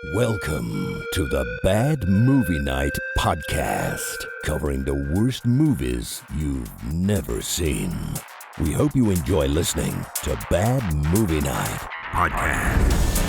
Welcome to the Bad Movie Night podcast, covering the worst movies you've never seen. We hope you enjoy listening to Bad Movie Night podcast.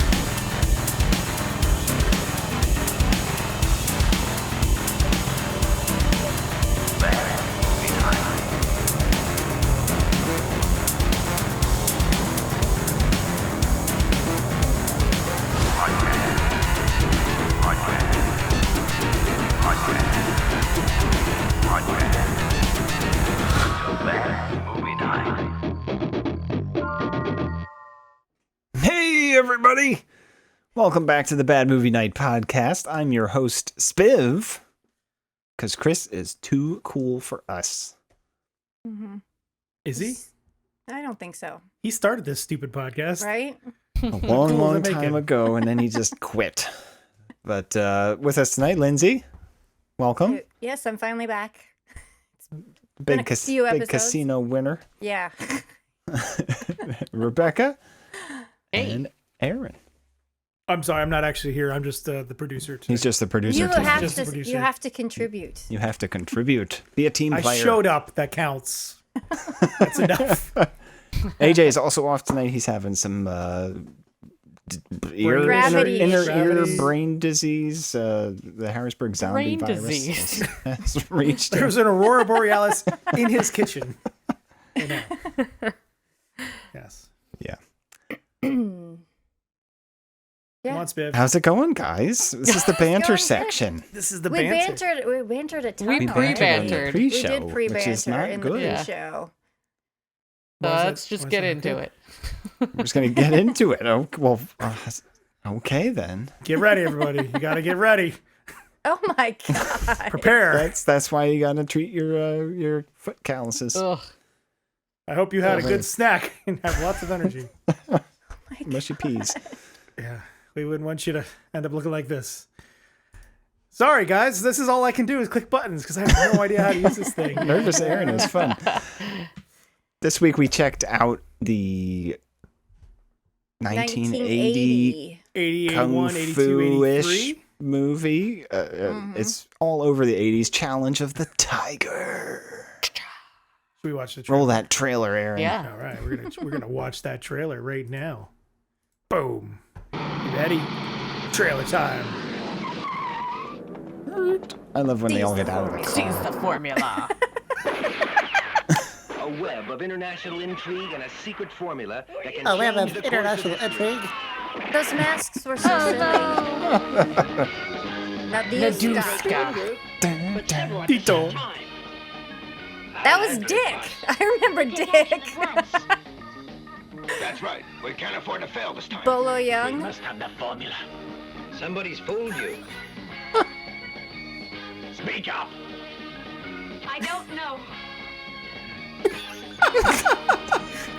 Everybody, welcome back to the Bad Movie Night podcast. I'm your host, Spiv, because Chris is too cool for us. Mm-hmm. Is he? I don't think so. He started this stupid podcast. Right? A long time ago, and then he just quit. But with us tonight, Lindsay, welcome. Yes, I'm finally back. Big casino winner. Yeah. Rebecca. Hey. And Aaron. I'm sorry, I'm not actually here. I'm just the producer today. He's just the producer. You have to contribute. You have to contribute. Be a team player. I showed up. That counts. That's enough. AJ is also off tonight. He's having some inner ear brain disease. The Harrisburg zombie virus disease has reached him. There's an Aurora Borealis in his kitchen. Yes. Yeah. Yeah. Come on, Spiv. How's it going, guys? This is the banter section. This is the We banter. bantered a ton. We already. pre-bantered. We Pre-show, did which pre-banter is not in good. the Yeah. pre-show. Let's just get into it. We're just gonna get into it. Oh, well, okay then. Get ready, everybody. You got to get ready. Oh my god. Prepare. That's why you gotta treat your foot calluses. Ugh. I hope you had a good snack and have lots of energy. Mushy peas. Yeah. We wouldn't want you to end up looking like this. Sorry, guys. This is all I can do is click buttons because I have no idea how to use this thing. Nervous Aaron is fun. This week we checked out the 1980 80, Kung 81, 82, Fu-ish 83. movie. It's all over the 80s. Challenge of the Tiger. Should we watch the trailer? Roll that trailer, Aaron. Yeah. All right, we're gonna watch that trailer right now. Boom. You ready? Trailer time. I love when they all get out of the She's car. the formula. A web of international intrigue and a secret formula that can A web change of the course international of history. intrigue. Those masks were so silly. Naduska. Dun, dun. Tito. That was Dick. I remember Dick. That's right. We can't afford to fail this time. Bolo Young. must have the formula. Somebody's fooled you. Speak up. I don't know.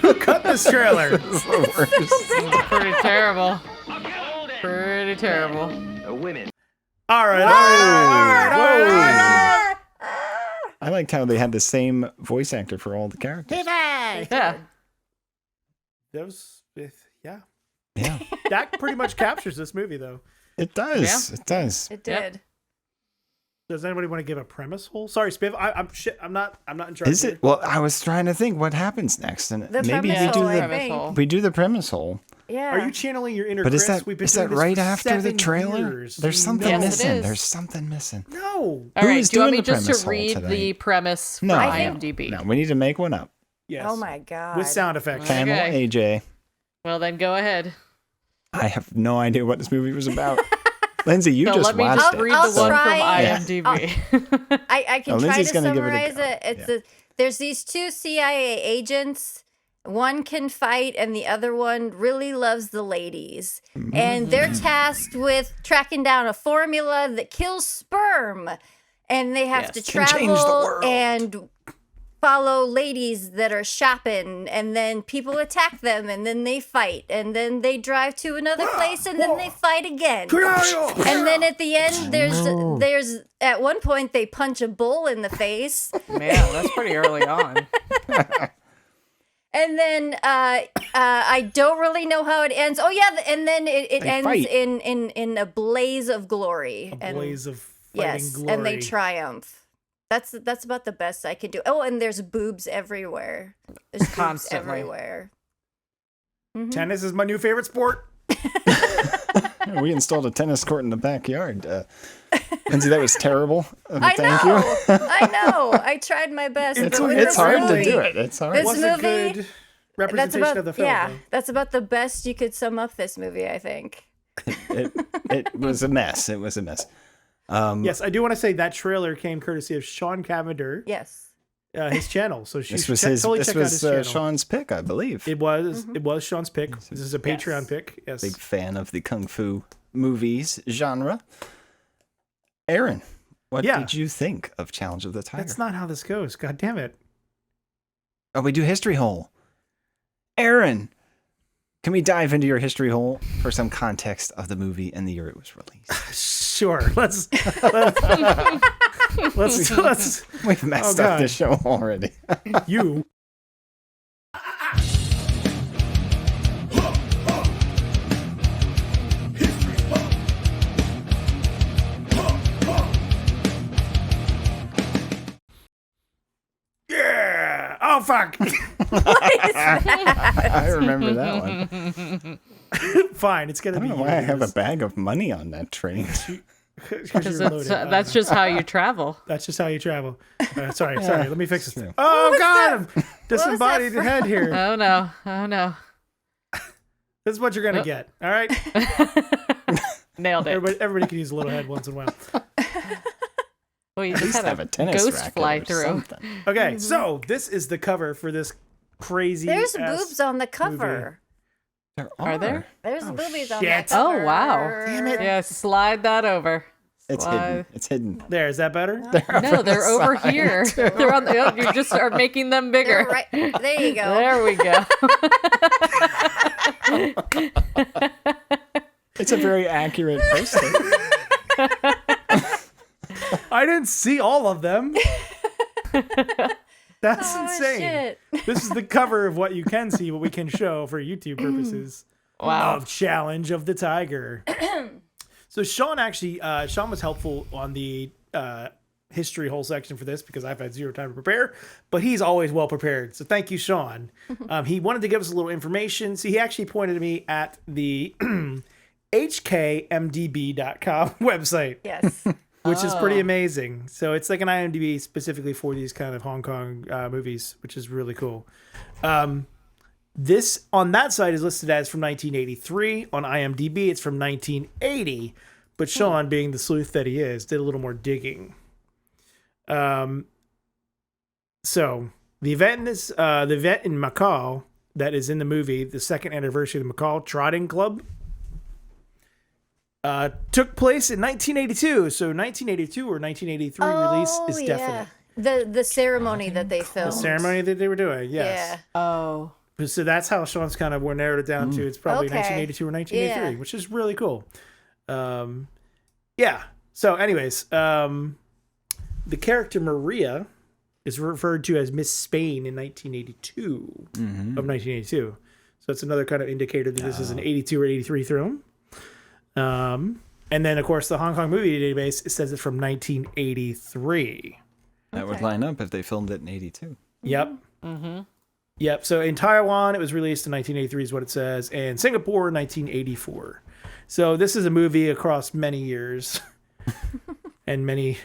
Who cut this trailer? Pretty terrible. Pretty terrible. The women. All right. I liked how they had the same voice actor for all the characters. Yeah. Those, yeah. Yeah, That pretty much captures this movie, though. it does. Yeah. It does. It Yep. did. Does anybody want to give a premise hole? Sorry, Spiv. I'm not in charge. Is it? Well, I was trying to think what happens next, and The maybe premise we do hole, I the think. we do the premise hole. Yeah. Are you channeling your inner But is Chris? that We've been is doing that this right for after the 7 trailer? years. There's You something know. Yes, it missing. is. There's something missing. No. All Who right. is Do you want doing me the just premise to hole read today? the premise from No. IMDb? No, we need to make one up. Yes. Oh my god. With sound effects. Okay. Channel AJ. Well, then go ahead. I have no idea what this movie was about. Lindsay, you So just let me watched just it. read I'll the one from try. IMDb. I can Oh, try to Lindsay's gonna give it a summarize go. it. It's Yeah. there's these two CIA agents. One can fight, and the other one really loves the ladies. And they're tasked with tracking down a formula that kills sperm. And they have to Yes. Can change the travel world. and follow ladies that are shopping, and then people attack them, and then they fight, and then they drive to another place, and then they fight again. And then at the end, there's at one point they punch a bull in the face. Man, that's pretty early on. And then I don't really know how it ends. Oh yeah, and then it They ends fight. in a blaze of glory. A blaze of fighting yes, glory. and they triumph. That's about the best I can do. Oh, and there's boobs everywhere. There's boobs Constantly. everywhere. Tennis is my new favorite sport. We installed a tennis court in the backyard. Lindsay, that was terrible. I Thank know. you. I know. I tried my best. It's but with it's this hard movie, to do it. It's hard. This Was a movie- good That's representation about of the film. though. that's about the best you could sum up this movie, I think. It was a mess. It was a mess. Yes, I do want to say that trailer came courtesy of Sean Cavender, Yes. his channel. So This was his. totally This check out his was channel. Sean's pick, I believe. It was Sean's pick. This is a Patreon Yes. pick. Yes. Big fan of the kung fu movies genre. Aaron, what Yeah. did you think of Challenge of the Tiger? That's not how this goes. God damn it. Oh, we do history hole. Aaron, can we dive into your history hole for some context of the movie and the year it was released? Sure. Let's We've messed Oh, up God. this show already. you. Yeah. Oh fuck. I remember that one. Fine. It's gonna I don't be. know why I have a bag of money on that train. Because That's just how you travel. That's just how you travel. Sorry. Let me fix this. true. Oh God, I'm that disembodied from? head here. Oh no. Oh no. This is what you're gonna get. All right. Nailed it. Everybody can use a little head once in a while. Well, you At just least had have a tennis ghost racket fly or through. something. Okay, so this is the cover for this crazy. There's ass boobs on the cover. There Are there? There's Oh, boobies on shit. that cover. Oh, wow. Damn it. Yeah, slide that over. It's Slide. hidden. It's hidden. There, is that better? No, they're over here. They're on the. Oh, you just are making them bigger. They're right there. You go. There we go. It's a very accurate poster. I didn't see all of them. That's Oh, insane. shit. This is the cover of what you can see, what we can show for YouTube purposes. Wow. Of Challenge of the Tiger. So Sean actually, Sean was helpful on the history whole section for this because I've had zero time to prepare, but he's always well prepared. So thank you, Sean. He wanted to give us a little information. So he actually pointed me at the hkmdb.com website, Yes. which is pretty amazing. So it's like an IMDb specifically for these kind of Hong Kong movies, which is really cool. This on that site is listed as from 1983. On IMDb, it's from 1980. But Sean, being the sleuth that he is, did a little more digging. So the event is the event in Macau that is in the movie, the second anniversary of the Macau Trotting Club, took place in 1982. So 1982 or 1983 release is definite. The ceremony that they filmed. The ceremony that they were doing, yes. Yeah. Oh. So that's how Sean's kind of narrowed it down to. It's probably Okay. 1982 or 1983, Yeah. which is really cool. Yeah. So, anyways, the character Maria is referred to as Miss Spain in 1982 of 1982. So it's another kind of indicator that this is an 82 or 83 film. And then, of course, the Hong Kong movie database, it says it's from 1983. That would line up if they filmed it in 82. Yep. Yep. So in Taiwan, it was released in 1983 is what it says, and Singapore, 1984. So this is a movie across many years and many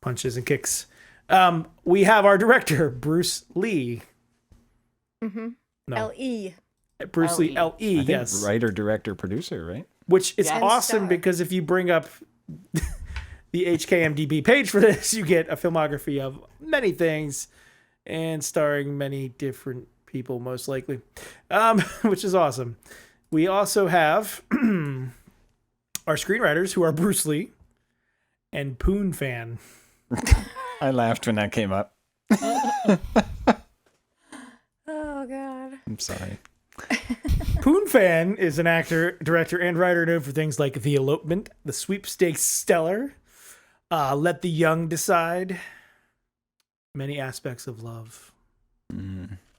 punches and kicks. We have our director, Bruce Lee. No. L.E. Bruce Lee, L.E., I think yes. writer, director, producer, right? Which is Yes. awesome Star. because if you bring up the HKMDB page for this, you get a filmography of many things and starring many different people, most likely, which is awesome. We also have our screenwriters, who are Bruce Lee and Poon Fan. I laughed when that came up. Oh God. I'm sorry. Poon Fan is an actor, director, and writer known for things like The Elopement, The Sweepstakes Stellar, Let the Young Decide, Many Aspects of Love.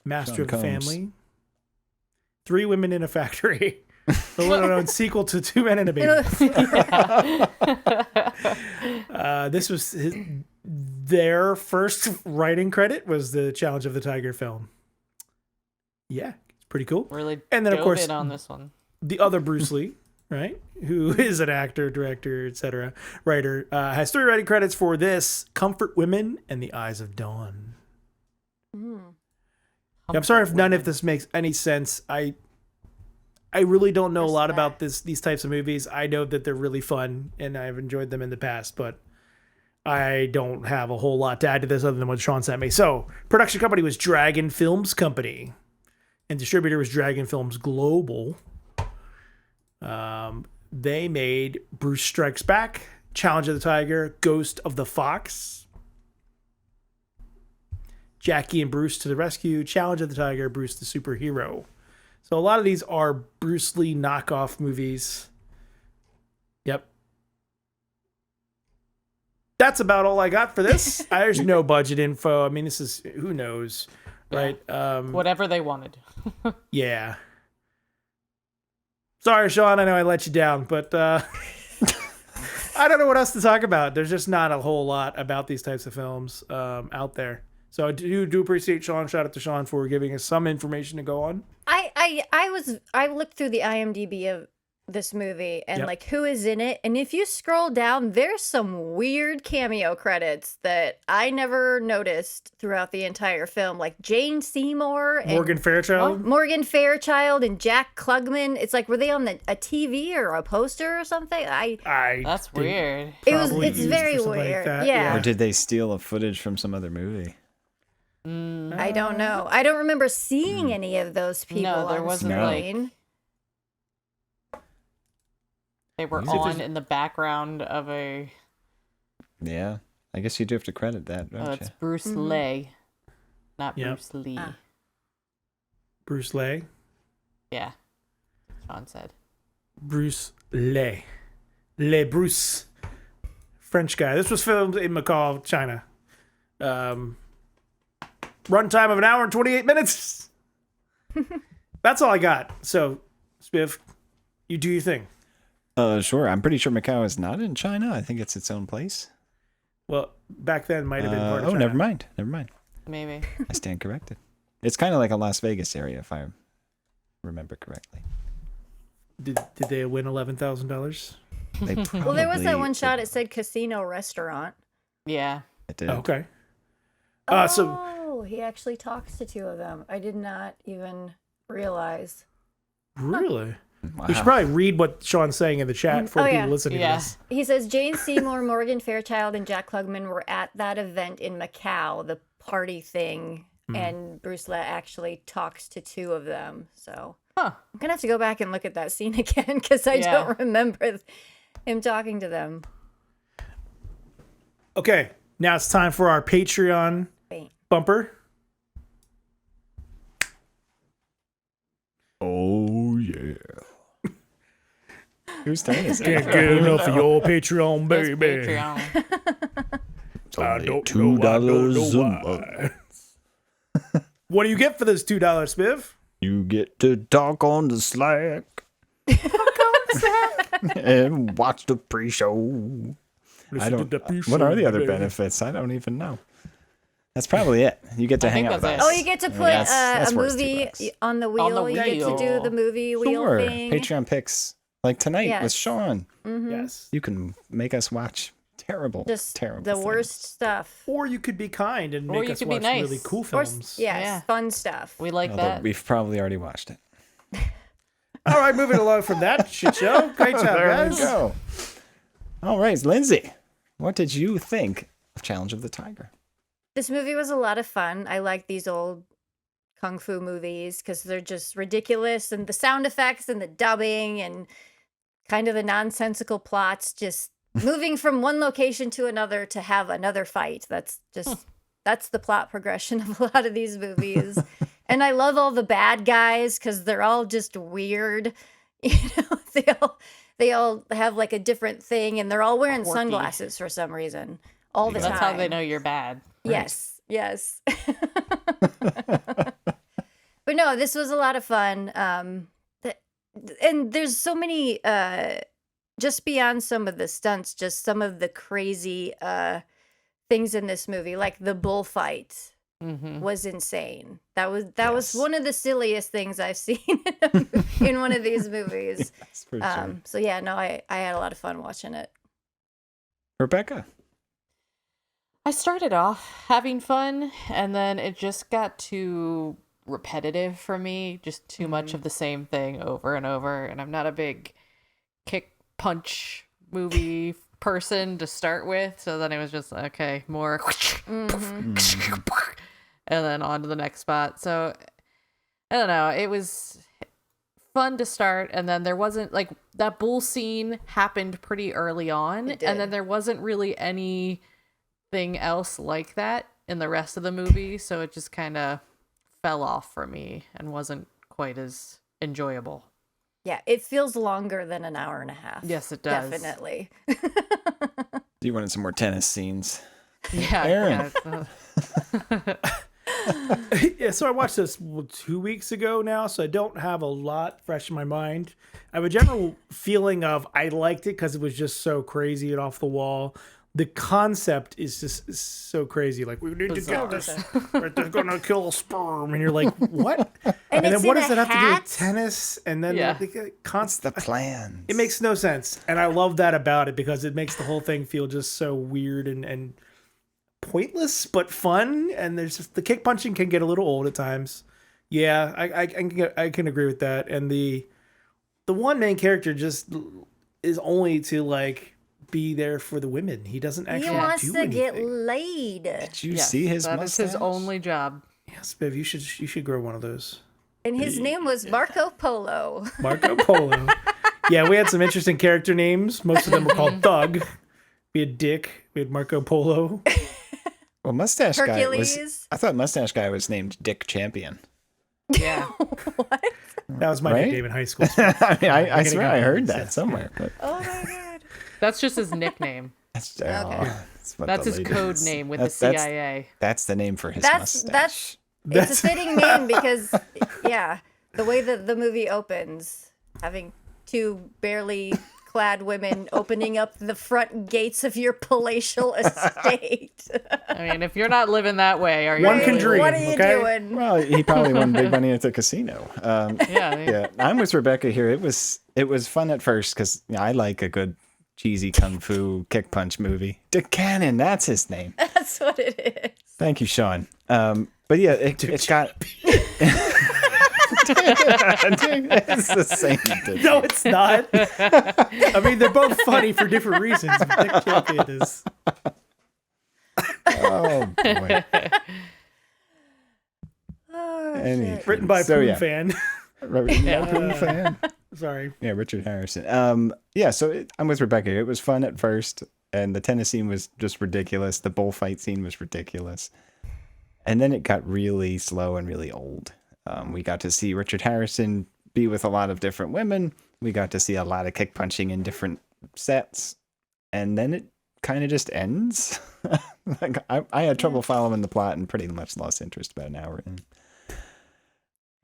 Master Sean of the Combs. Family. 3 Women in a Factory. The little-known sequel to 2 Men and a Baby. This was their first writing credit was the Challenge of the Tiger film. Yeah, it's pretty cool. Really And then, of dove course, in on this one. the other Bruce Lee, right, who is an actor, director, etc., writer, has 3 writing credits for this, Comfort Women and The Eyes of Dawn. Yeah, I'm sorry if none of this makes any sense. I really don't know a lot about these types of movies. I know that they're really fun, and I've enjoyed them in the past, but I don't have a whole lot to add to this other than what Sean sent me. So, production company was Dragon Films Company, and distributor was Dragon Films Global. They made Bruce Strikes Back, Challenge of the Tiger, Ghost of the Fox, Jackie and Bruce to the Rescue, Challenge of the Tiger, Bruce the Superhero. So a lot of these are Bruce Lee knockoff movies. Yep. That's about all I got for this. There's no budget info. I mean, this is, who knows, right? Whatever they wanted. Yeah. Sorry, Sean, I know I let you down, but I don't know what else to talk about. There's just not a whole lot about these types of films out there. So I do appreciate Sean. Shout out to Sean for giving us some information to go on. I looked through the IMDb of this movie and Yep. like who is in it, and if you scroll down, there's some weird cameo credits that I never noticed throughout the entire film, like Jane Seymour and Morgan Fairchild. Morgan Fairchild and Jack Klugman. It's like, were they on a TV or a poster or something? That's think weird. probably It's used very for something like weird. that, Yeah. Or did they steal a footage from some other movie? I don't know. I don't remember seeing any of those people No, there on wasn't, screen. They were Use it on in the background of a... Yeah. I guess you do have to credit that, don't Oh, you? it's Bruce Lee, not Yep. Bruce Lee. Bruce Lee. Yeah, Sean said. Bruce Lee. Le Bruce. French guy. This was filmed in Macau, China. Runtime of 1 hour and 28 minutes. That's all I got. So, Spiff, you do your thing. Sure. I'm pretty sure Macau is not in China. I think it's its own place. Well, back then might have been part of China. Never mind. Never mind. Maybe. I stand corrected. It's kind of like a Las Vegas area, if I remember correctly. Did they win $11,000? They Well, there was that probably- one shot. It said casino restaurant. Yeah. It did. Okay. So Oh, he actually talks to 2 of them. I did not even realize. really, Wow. we should probably read what Sean's saying in the chat for Oh, people yeah. listening Yeah. to this. He says Jane Seymour, Morgan Fairchild, and Jack Klugman were at that event in Macau, the party thing, and Bruce Lee actually talks to 2 of them. So Huh. I'm gonna have to go back and look at that scene again because I Yeah. don't remember him talking to them. Okay, now it's time for our Patreon Wait. bumper. Oh, yeah. Whose turn is it? Can't get enough of your Patreon, That's baby. Patreon. Only don't $2 know a why. month. What do you get for this $2, Spiff? You get to talk on the Slack. And watch the pre-show. I don't. What are the other benefits? I don't even know. That's probably it. You get to I hang think out with that's us. it. Oh, you get to put that's a worth movie $2. on the wheel. On the You get to do wheel. the movie wheel Sure. thing. Patreon picks like tonight with Yes. Sean. Yes. You can make us watch terrible, Just terrible. the things. worst stuff. Or you could be kind and Or make you us could be watch nice. really cool Or films. Yeah. fun stuff. We like Although that. we've probably already watched it. All right, moving along from that shit show. Great job, There guys. we go. All right, Lindsay, what did you think of Challenge of the Tiger? This movie was a lot of fun. I like these old kung fu movies because they're just ridiculous, and the sound effects and the dubbing and kind of the nonsensical plots, just moving from one location to another to have another fight. That's the plot progression of a lot of these movies. And I love all the bad guys because they're all just weird. You know, they all have like a different thing, and they're all wearing Quirky. sunglasses for some reason all the That's time. how they know you're bad. Yes, yes. But no, this was a lot of fun. And there's so many, just beyond some of the stunts, just some of the crazy things in this movie, like the bullfight was insane. That was one of the silliest things I've seen in one of these movies. Yes, for sure. So yeah, no, I had a lot of fun watching it. Rebecca. I started off having fun, and then it just got too repetitive for me. Just too much of the same thing over and over. And I'm not a big kick punch movie person to start with. So then it was just, okay, more. And then on to the next spot. So I don't know. It was fun to start. And then there wasn't, like, that bull scene happened pretty early on. And then there wasn't really anything else like that in the rest of the movie. So it just kind of fell off for me and wasn't quite as enjoyable. Yeah, it feels longer than an hour and a half. Yes, it does. Definitely. You wanted some more tennis scenes. Yeah. Aaron. Yeah, so I watched this 2 weeks ago now, so I don't have a lot fresh in my mind. I have a general feeling of I liked it because it was just so crazy and off the wall. The concept is just so crazy. Like, we need to get this. Right, they're going to kill a sperm. And you're like, what? And then what does that have to do with tennis? And then the constant plan. It makes no sense. And I love that about it because it makes the whole thing feel just so weird and pointless, but fun. And there's just the kick punching can get a little old at times. Yeah, I can agree with that. And the one main character just is only to, like, be there for the women. He doesn't actually He wants do to anything. get laid. Did you see his that mustache? is his only job. Yes, Biv, you should grow one of those. And his name was Marco Polo. Marco Polo. Yeah, we had some interesting character names. Most of them were called Thug. We had Dick. We had Marco Polo. Well, Mustache Guy Hercules. was... I thought Mustache Guy was named Dick Champion. Yeah. What? That was my Right? nickname in high school. I mean, I getting swear up I there. heard that somewhere. But Oh my god. That's just his nickname. that's, what That's the his lady code is. name with That's- the CIA. That's the name for his That's mustache. it's a fitting name because the way that the movie opens, having two barely clad women opening up the front gates of your palatial estate. I mean, if you're not living that way, are you? One can really? dream. What are you okay? doing? Well, he probably won big money at the casino. Yeah. Yeah, I'm with Rebecca here. It was fun at first because I like a good cheesy kung fu kick punch movie. Dick Cannon, that's his name. That's what it is. Thank you, Sean. But yeah, it got. It's the same. Dick. No, it's not. I mean, they're both funny for different reasons. But Dick Champion is. Oh boy. Oh, Anyway, shit. Written by a So, Poon yeah. fan. Fan. Sorry. Yeah, Richard Harrison. Yeah, so I'm with Rebecca. It was fun at first, and the tennis scene was just ridiculous. The bullfight scene was ridiculous. And then it got really slow and really old. We got to see Richard Harrison be with a lot of different women. We got to see a lot of kick punching in different sets. And then it kind of just ends. Like I had trouble following the plot and pretty much lost interest about an hour in.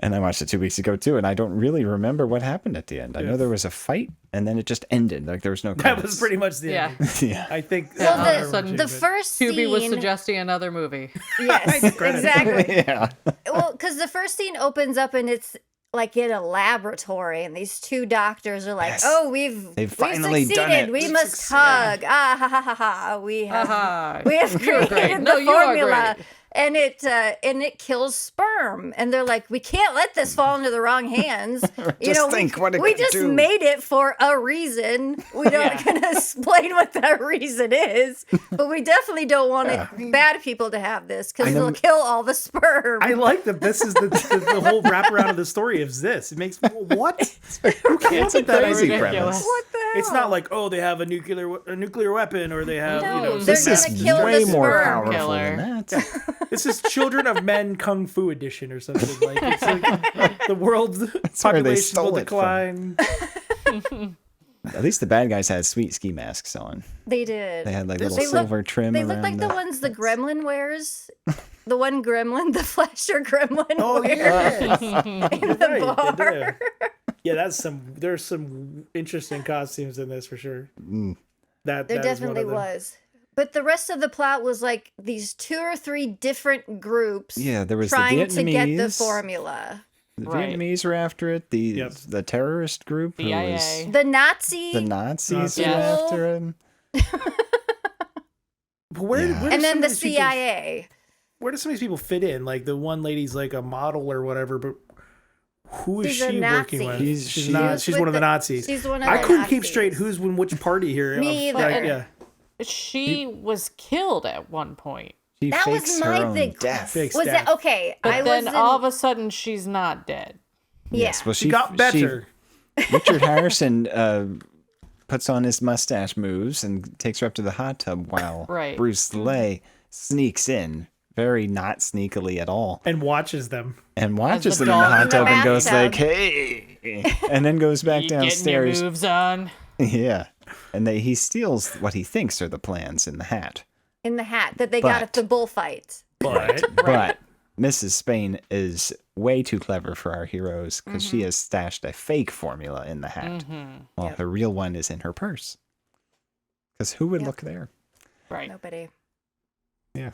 And I watched it 2 weeks ago too, and I don't really remember what happened at the end. I know there was a fight, and then it just ended. Like there was no. That credits. was pretty much the end. Yeah. I think. Well, all of a sudden, the first scene. Tubi was suggesting another movie. Yes, Credits. exactly. Yeah. Well, because the first scene opens up and it's like in a laboratory, and these two doctors are like, Yes. "Oh, They've finally succeeded. done it. We We've must hug. Ah ha ha ha ha. We have Aha. we have You are great. created No, the you are formula." great. And it kills sperm, and they're like, we can't let this fall into the wrong hands. Think what it we could just do. made it for a reason. We don't gonna explain what that reason is, but we definitely don't want bad people to have this because it'll kill all the sperm. I like that. This is the whole wraparound of the story of this. It makes what? Who came up with that crazy idea? premise. What the hell? It's not like, oh, they have a nuclear weapon, or they have No, you know. they're This gonna is kill way the more sperm powerful killer. than that. This is Children of Men Kung Fu edition or something. Like it's like the world's where they population stole will it decline. At least the bad guys had sweet ski masks on. They did. They had like little They look- silver trim They around look like the the ones the gremlin wears the one gremlin, the Flasher gremlin. Oh where- yes, in You're the right, they bar. do. Yeah, there's some interesting costumes in this for sure. There That is one definitely of them. was. But the rest of the plot was like these 2 or 3 different groups Yeah, there was the trying to get the Vietnamese. formula. The Right. Vietnamese were after it. The terrorist group who was CIA. The Nazi the Nazis were Yeah. after him. But where Yeah. do and then some the of these people- CIA. where do some of these people fit in? Like the one lady's like a model or whatever, but who is She's a she working Nazi. with? She's Not. She's with one of the the- Nazis. she's one of I the couldn't keep Nazis. straight who's in which party here. Me Like, either. yeah. She was killed at one point. She That was fakes my her own thing. death. Fakes Was death. that okay? But I then was all of a sudden she's not dead. Yes, well, She got better. Richard Harrison puts on his mustache moves and takes her up to the hot tub while Right. Bruce Lee sneaks in, very not sneakily at all, And watches them. and watches the them in the dog hot in the tub and goes bathtub. like, "Hey," and then goes back You getting your downstairs. moves on? Yeah, and he steals what he thinks are the plans in the hat. in the hat that they got at But- the bullfight. But But Mrs. Spain is way too clever for our heroes because she has stashed a fake formula in the hat, while Yep. her real one is in her purse. Because who would Yep. look there? Right. Nobody. Yeah.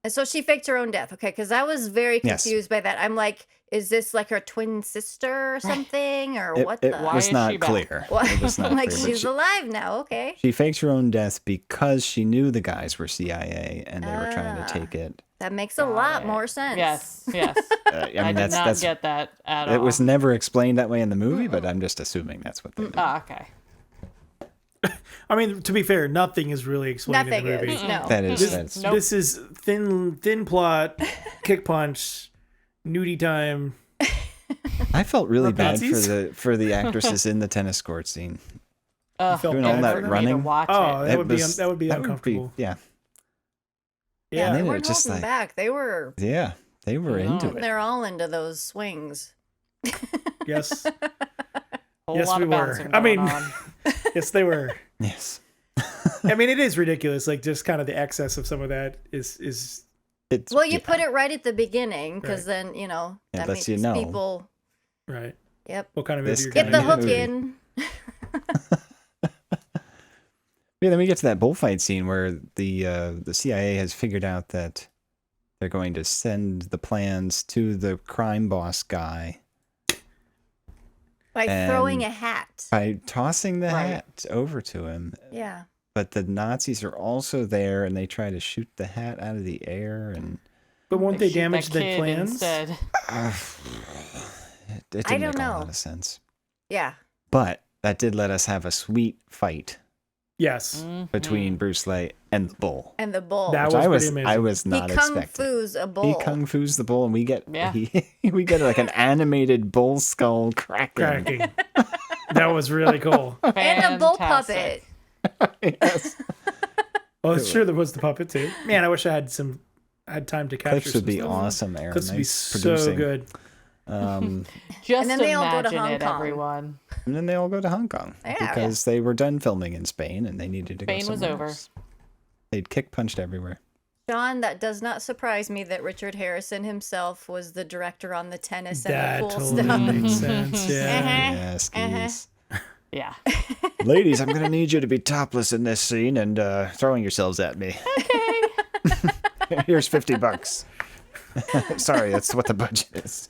And so she faked her own death. Okay, because I was very Yes. confused by that. I'm like, is this like her twin sister or something, or what It the? Why was is not she back? clear. What? It was not I'm like, clear. But she's alive now. Okay. she faked her own death because she knew the guys were CIA and they were trying to Ah. take it. That makes a lot more sense. Yes. Yes. I mean, I did that's not that's get that at all. it was never explained that way in the movie, but I'm just assuming that's what they did. Ah, okay. I mean, to be fair, nothing is really explained Nothing in the movie. is. No. That is that's Nope. This is thin plot, kick punch, nudie time. I felt really bad Nazis? for the actresses in the tennis court scene. Ugh, felt Doing all bad that for them? running. Watch Oh, it. that would be was- that would be uncomfortable. yeah. Yeah, And they then it weren't just holding like- back. They were. Yeah, they were into it. They're all into those swings. Yes, Whole yes, lot we of were. bouncing I mean, going on. yes, they were. Yes. I mean, it is ridiculous. Like just kind of the excess of some of that is It's Well, you yeah. put it right at the beginning because Right. then It that lets makes you know. people. right. Yep. What kind of This movie you're Get kind the of hook movie. in. Yeah, then we get to that bullfight scene where the CIA has figured out that they're going to send the plans to the crime boss guy By And- throwing a hat. by tossing the Right. hat over to him. Yeah. But the Nazis are also there, and they try to shoot the hat out of the air, and But won't Like, they shoot that damage the kid plans? instead. it didn't I make don't a know. lot of sense. Yeah. But that did let us have a sweet fight Yes, between Bruce Lee and the bull. And the bull. That Which was I pretty was amazing. I was he not kung expecting. fu's a bull. He kung fu's the bull, and we get Yeah. we get like an animated bull skull cracking. cracking. That was really cool. and a bull Fantastic. puppet. Yes. Oh, sure, there was the puppet too. Man, I wish I had time to capture. Clips would some be stuff. awesome, Aaron. Clips would be Nice so producing. good. Just then they all go to imagine Hong it, Kong. everyone. And then they all go to Hong Kong Yeah. because they were done filming in Spain and they needed to Spain go was somewhere over. else. They'd kick punched everywhere. Sean, that does not surprise me that Richard Harrison himself was the director on the tennis and That the pool totally stuff. makes sense. Yeah. Yes, geez. Yeah. Ladies, I'm going to need you to be topless in this scene and throwing yourselves at me. Okay. Here's $50. Sorry, that's what the budget is.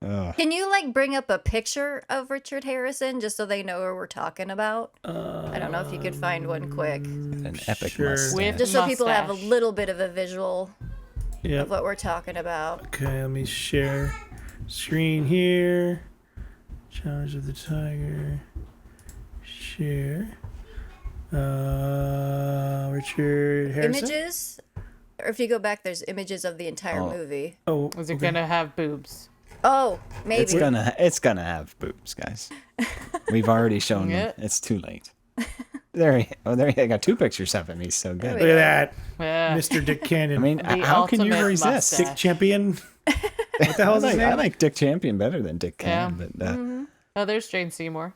Can you bring up a picture of Richard Harrison just so they know who we're talking about? I don't know if you could find one quick. An epic Sure. mustache. With- Just so people have a Mustache. little bit of a visual of Yep. what we're talking about. Okay, let me share screen here. Challenge of the Tiger. Share. Richard Harrison. Images? Or if you go back, there's images of the entire Oh. movie. Oh, Was it gonna have boobs? Oh, maybe. It's gonna have boobs, guys. We've already shown Yeah. them. It's too late. There, I got 2 pictures of him. He's so There good. we look at that, Yeah. Mr. Dick Cannon. I mean, The how can you ultimate resist? mustache. Dick Champion. What the hell is his I name? like Dick Champion better than Dick Yeah. Cannon, but Oh, there's Jane Seymour.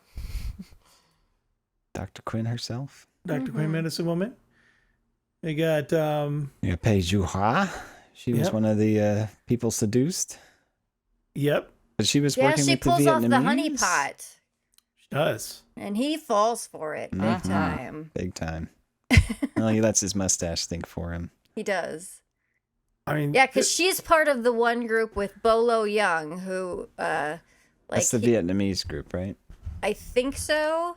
Dr. Quinn herself. Dr. Queen, Medicine Woman. We got Yeah, Pei Juha. She was Yep. one of the people seduced. Yep, But she was Yeah, working she with the pulls off Vietnamese. the honey pot, she does. and he falls for it big Mhm. time. Big time. Well, he lets his mustache think for him. He does. I mean, Yeah, because she's part of the one group with Bolo Young, who, like, That's the Vietnamese group, right? I think so,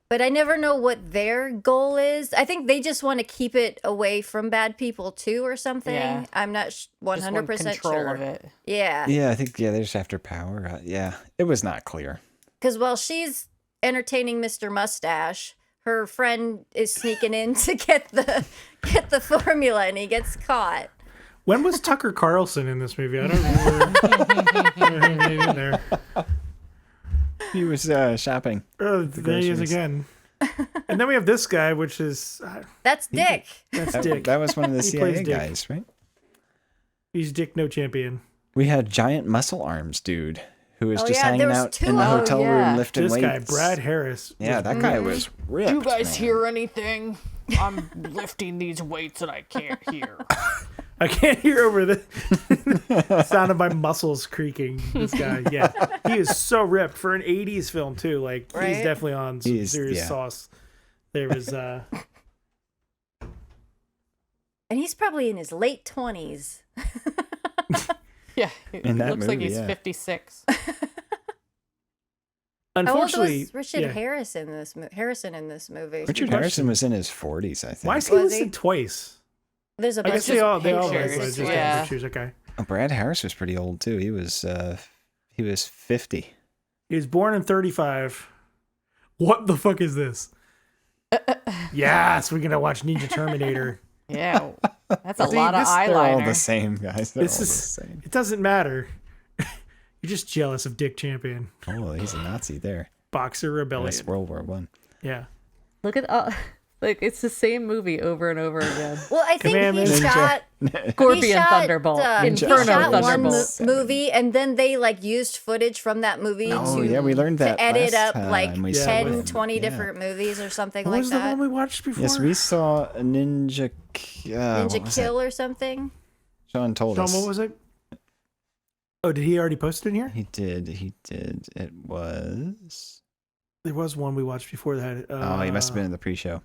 but I never know what their goal is. I think they just want to keep it away from bad people too, or something. Yeah. I'm not Just want 100% control sure. of it. Yeah, Yeah, I think they're just after power. Yeah, it was not clear. because while she's entertaining Mr. Mustache, her friend is sneaking in to get the formula, and he gets caught. when was Tucker Carlson in this movie? I don't remember. He in there. He was shopping. Oh, there he is groceries. again. And then we have this guy, which is That's Dick. that's That, Dick. that was one of the He plays CIA Dick. guys, right? He's Dick, no champion. We had giant muscle arms dude who was Oh, just yeah, hanging there was out two in the of them. hotel yeah. room lifting This weights. guy, Brad Harris. Yeah, that guy was ripped. You guys man. hear anything? I'm lifting these weights and I can't hear. I can't hear over the sound of my muscles creaking. This guy, yeah, he is so ripped for an '80s film too. Like Right? he's definitely on some He's- serious yeah. sauce. There was And he's probably in his late 20s. Yeah, it In that looks like movie, he's yeah. 56. How old unfortunately was Richard yeah. Harrison in this movie? Richard Harrison was in his 40s, I think. Why is he Was he? listed twice? There's a I guess bunch they of all pictures, was just yeah. pictures. Okay, Oh, Brad Harris was pretty old too. He was 50. he was born in '35. What the fuck is this? Yes, we're gonna watch Ninja Terminator. Yeah, that's a See, lot of this- They're all the eyeliner. same, guys. They're This all is. the same. It doesn't matter. You're just jealous of Dick Champion, Oh, he's a Nazi there. Boxer That's Rebellion. World War One. Yeah. Look at all. Like, it's the same movie over and over again. Well, I think Commandments. he shot Scorpion shot, Thunderbolt. he Inferno shot one Thunderbolt. movie, and then they like used footage from that movie Oh, to, yeah, we learned that to edit last up like time we saw 10, it. 20 Yeah. different movies or something What like was the that. one we watched before? Yes, we saw a Ninja Ninja Kill or something. Sean told Sean, us. what was it? Oh, did he already post it in here? He did. It was. There was one we watched before that. Oh, he must have been in the pre-show.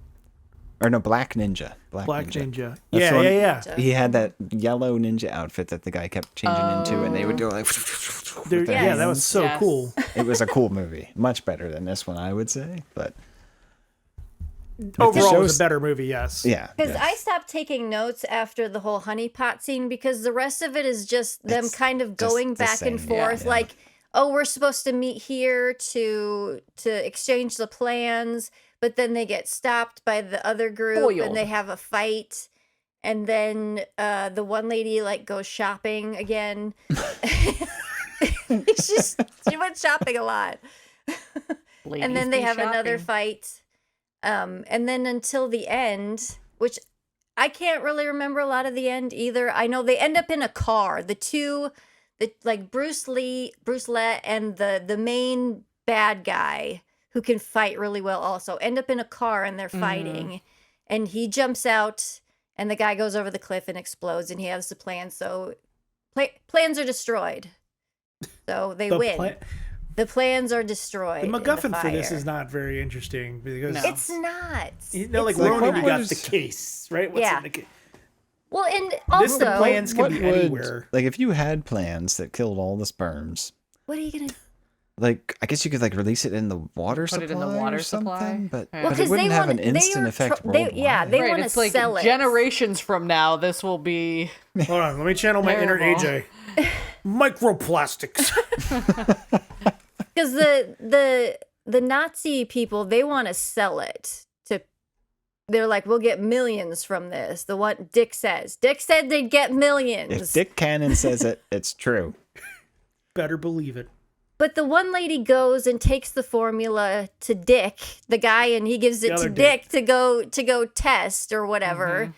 Or no, Black Ninja. Black Ninja. That's Yeah, the one- yeah. He had that yellow ninja outfit that the guy kept changing into, and they would do like. There- with their yeah, that was hands. so Yes. cool. It was a cool movie, much better than this one, I would say. But Overall, it was shows- a better movie, yes. yeah, Because yeah. I stopped taking notes after the whole honeypot scene because the rest of it is just them It's kind of just going the back and same, forth. yeah. Like, oh, we're supposed to meet here to exchange the plans, but then they get stopped by the other group Foiled. and they have a fight. And then the one lady like goes shopping again. She went shopping a lot. And then they have another fight. And then until the end, which I can't really remember a lot of the end either. I know they end up in a car. Like Bruce Lee and the main bad guy who can fight really well also end up in a car and they're fighting. And he jumps out and the guy goes over the cliff and explodes and he has the plan. So plans are destroyed. So they win. The plans are destroyed. The in MacGuffin for this fire. is not very interesting because No. It's not. you know, like It's Ronan, not. you got the case, right? What's Yeah. in the case? Well, and This also, the plans can What be would- anywhere. Like if you had plans that killed all the sperms, what are you gonna? like I guess you could like release it in the water Put supply it in the water or something, supply? but, Yeah. Well, but 'cause it wouldn't they have want- an they instant are effect tr- they- yeah, worldwide. they Right, wanna it's like sell it. generations from now, this will be. Hold on, let me channel my inner Terrible. AJ. Microplastics. Because the Nazi people, they want to sell it to. They're like, we'll get millions from this. The one Dick says. Dick said they'd get millions. If Dick Cannon says it, it's true. Better believe it. But the one lady goes and takes the formula to Dick, the guy, and he gives it The to other Dick to go test or whatever. Is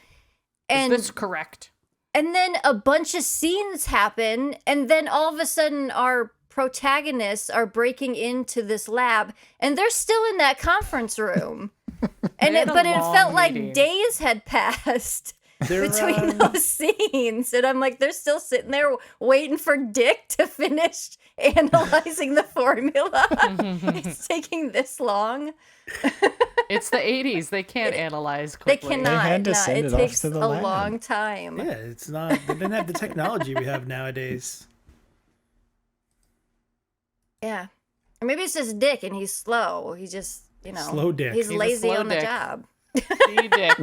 And this correct? And then a bunch of scenes happen, and then all of a sudden our protagonists are breaking into this lab, and they're still in that conference room. And They had a but it long felt like meeting. days had passed They're, between those scenes, and I'm like, they're still sitting there waiting for Dick to finish analyzing the formula. It's taking this long. It's the 80s. They can't analyze They quickly. cannot. had to no, send it it off takes to the a lab. long time. Yeah, it's not. They didn't have the technology we have nowadays. Yeah. Or maybe it's just Dick and he's slow. He just, Slow Dick. He's He's a lazy slow on the Dick. job. See, Dick.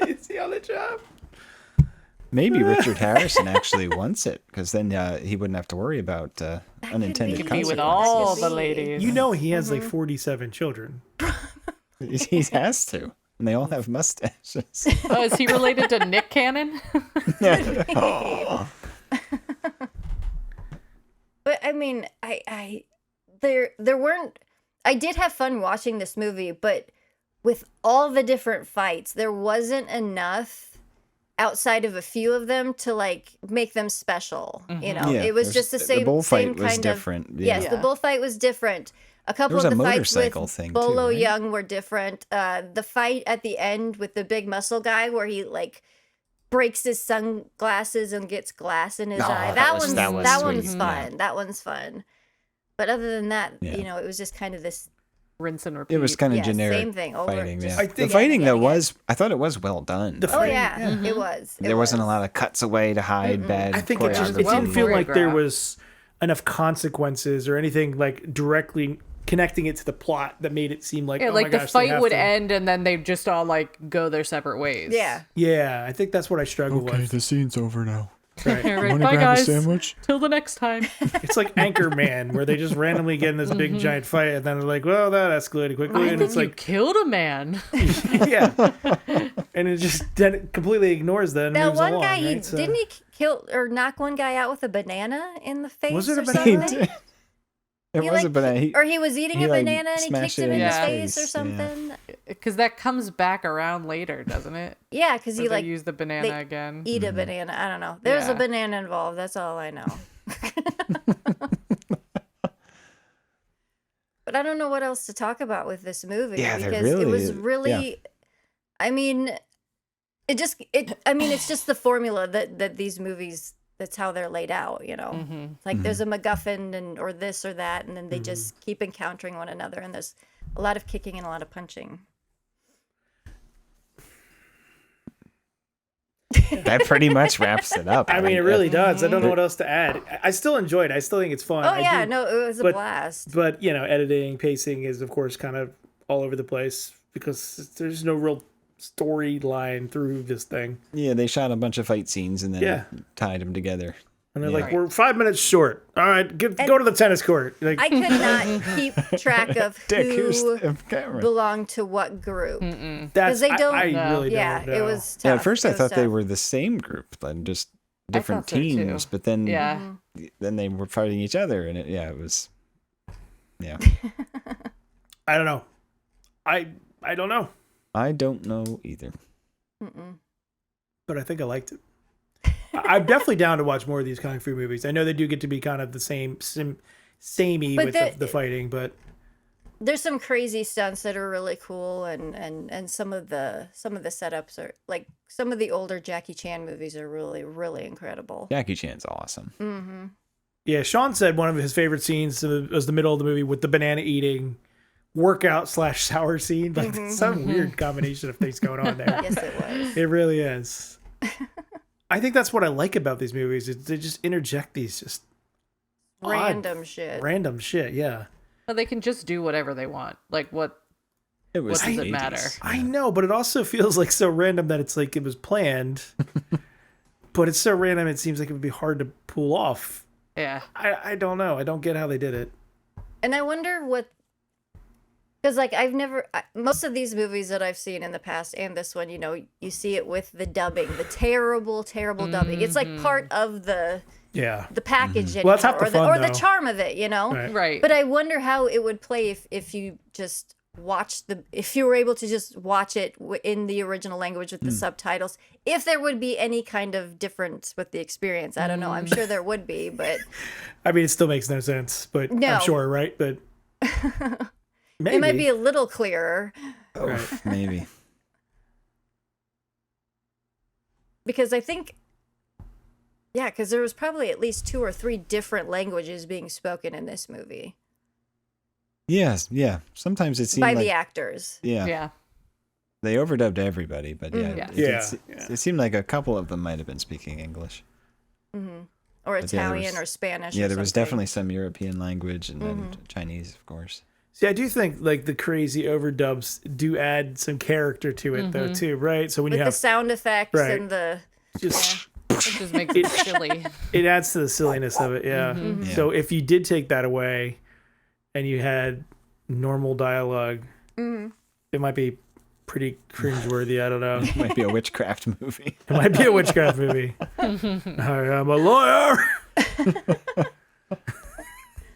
Is he on the job? Maybe Richard Harrison actually wants it, because then he wouldn't have to worry about unintended be. Be consequences. with all Could the be. ladies. You know he has like 47 children. He has to, and they all have mustaches. Oh, is he related to Nick Cannon? But I mean, there weren't. I did have fun watching this movie, but with all the different fights, there wasn't enough outside of a few of them to like make them special. You know, Yeah, it was there's- just the the same. bullfight same was kind different, Of, yeah. Yes, the bullfight was different. A couple was of a the fights motorcycle with thing too, Bolo right? Young were different. The fight at the end with the big muscle guy, where he like breaks his sunglasses and gets glass in his eye. That one's sweet, fun. That one's fun. But other than that, Yeah. it was just kind of this. Rinse and repeat. It was kind of Yeah, generic same thing, over- fighting. just Yeah, I the think- fighting though Yeah. I thought it was well done. The Oh fighting, yeah, it was. There wasn't a lot of cuts away to hide bad I think it choreography. didn't feel like there choreographed. was enough consequences or anything like directly connecting it to the plot that made it seem like, Yeah, oh like my the gosh, they fight have would to- end and then they just all like go their separate ways. Yeah. Yeah, I think that's what I struggle with. the scene's over now. Right. Right, bye guys. sandwich? Till the next time. It's like Anchorman, where they just randomly get in this big giant fight, and then they're like, "Well, that escalated quickly," I and think it's you like, killed a man. yeah, and it just then completely ignores that. And That moves one along, guy, right? So- didn't he kill or knock one guy out with a banana in the face? Was it a or banana? something? It He, was like, a banana. or he was eating he, a like, banana and he smashed kicked him it in in the his face or face, yeah. something. Because that comes back around later, doesn't it? Yeah, because That he they like use the banana they again. eat a banana. I don't know. There's a Yeah. banana involved. That's all I know. But I don't know what else to talk about with this movie Yeah, there because it really was is- really. I mean, I mean, it's just the formula that these movies. That's how they're laid out, Like there's a MacGuffin or this or that, and then they just keep encountering one another, and there's a lot of kicking and a lot of punching. That pretty much wraps it up. I mean, it really does. I don't know what else to add. I still enjoyed it. I still think it's fun. Oh I yeah, do- no, it was a but- blast. But editing, pacing is of course kind of all over the place because there's no real storyline through this thing. Yeah, they shot a bunch of fight scenes and then Yeah. tied them together. And they're Yeah. like, "We're 5 minutes short. All right, go to the tennis court." Like, I could not keep track of Dick, here's who the camera. belonged to what group. that's they don't- I really Yeah, don't know. it was tough. Yeah, at first It I was thought they tough. were the same group, like just different thought so, too. teams. But then, Yeah. then they were fighting each other, and it was, yeah. I don't know. I don't know, I don't know either. but I think I liked it. I'm definitely down to watch more of these kung fu movies. I know they do get to be kind of the samey But with the fighting, but There's some crazy stunts that are really cool, and some of the setups are like some of the older Jackie Chan movies are really really incredible. Jackie Chan's awesome. yeah, Sean said one of his favorite scenes was the middle of the movie with the banana eating workout / shower scene. Like some weird combination of things going on there. Yes, it was. It really is. I think that's what I like about these movies. Is they just interject these just odd, Random shit. Yeah, But they can just do whatever they want. Like what It was What does the it matter? 80s. I know, but it also feels like so random that it's like it was planned. But it's so random, it seems like it would be hard to pull off. yeah. I don't know. I don't get how they did it. And I wonder what, because like most of these movies that I've seen in the past and this one, you see it with the dubbing, the terrible dubbing. It's like part of the Yeah. package, Well, that's half the fun, or the though. charm of it, Right. Right. But I wonder how it would play if you just if you were able to just watch it in the original language with the subtitles, if there would be any kind of difference with the experience. I don't know. I'm sure there would be, but I mean, it still makes no sense, but No. I'm sure, right? But Maybe. It might be a little clearer Oh, maybe. because I think, yeah, because there was probably at least 2 or 3 different languages being spoken in this movie Yes, yeah. Sometimes it seemed by like the actors. Yeah. they overdubbed everybody, but yeah, Yeah. it seemed like a couple of them might have been speaking English. Or But yeah, there Italian was- or Spanish. Yeah, or there was something. definitely some European language and then Chinese, of course. See, I do think like the crazy overdubs do add some character to it, though, too, right? So when with you the have sound effects Right. and the just It just makes it silly. it adds to the silliness of it, yeah. Yeah. So if you did take that away and you had normal dialogue, it might be pretty cringeworthy. I don't know. It might be a witchcraft movie. It might be a witchcraft movie. I am a lawyer.